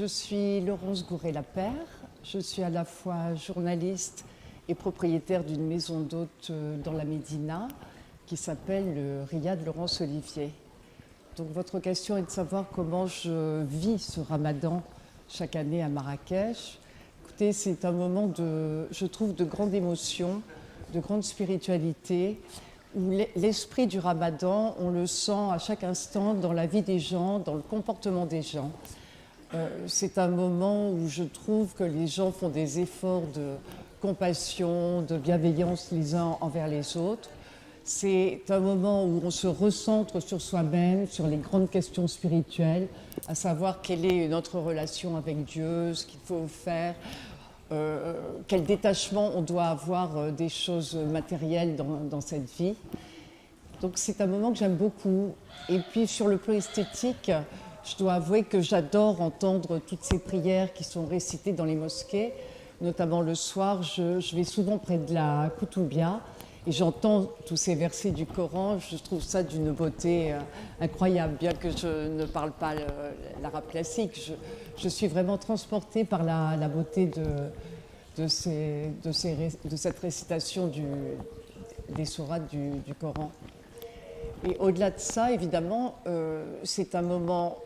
Je suis Laurence Gouret-Lapère. Je suis à la fois journaliste et propriétaire d'une maison d'hôtes dans la Médina qui s'appelle le Riad Laurence Olivier. Donc votre question est de savoir comment je vis ce ramadan chaque année à Marrakech. Écoutez, c'est un moment je trouve, de grande émotion, de grande spiritualité, où l'esprit du ramadan, on le sent à chaque instant dans la vie des gens, dans le comportement des gens. C'est un moment où je trouve que les gens font des efforts de compassion, de bienveillance les uns envers les autres. C'est un moment où on se recentre sur soi-même, sur les grandes questions spirituelles, à savoir quelle est notre relation avec Dieu, ce qu'il faut faire, quel détachement on doit avoir des choses matérielles dans cette vie. Donc c'est un moment que j'aime beaucoup. Et puis sur le plan esthétique, je dois avouer que j'adore entendre toutes ces prières qui sont récitées dans les mosquées. Notamment le soir, je vais souvent près de la Koutoubia et j'entends tous ces versets du Coran. Je trouve ça d'une beauté incroyable, bien que je ne parle pas l'arabe classique. Je suis vraiment transportée par la beauté de cette récitation des sourates du Coran. Et au-delà de ça, évidemment, c'est un moment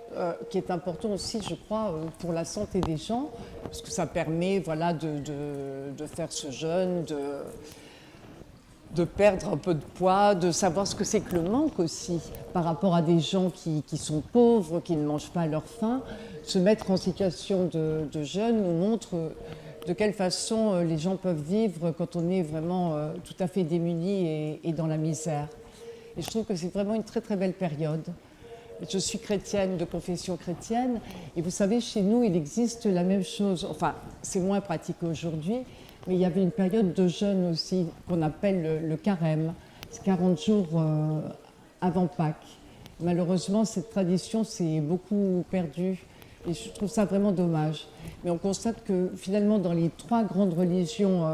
qui est important aussi, je crois, pour la santé des gens, parce que ça permet, voilà, de faire ce jeûne, de perdre un peu de poids, de savoir ce que c'est que le manque aussi, par rapport à des gens qui sont pauvres, qui ne mangent pas à leur faim. Se mettre en situation de jeûne nous montre de quelle façon les gens peuvent vivre quand on est vraiment tout à fait démunis et dans la misère. Et je trouve que c'est vraiment une très très belle période. Je suis chrétienne, de confession chrétienne, et vous savez, chez nous, il existe la même chose. Enfin, c'est moins pratiqué aujourd'hui, mais il y avait une période de jeûne aussi qu'on appelle le carême. C'est 40 jours avant Pâques. Malheureusement, cette tradition s'est beaucoup perdue, et je trouve ça vraiment dommage. Mais on constate que finalement, dans les 3 grandes religions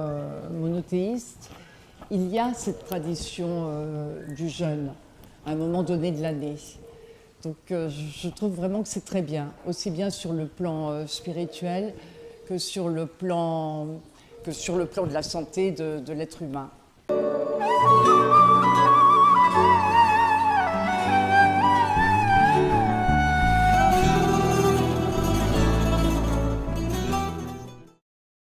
monothéistes, il y a cette tradition du jeûne à un moment donné de l'année. Donc je trouve vraiment que c'est très bien, aussi bien sur le plan spirituel que sur le plan de la santé de l'être humain.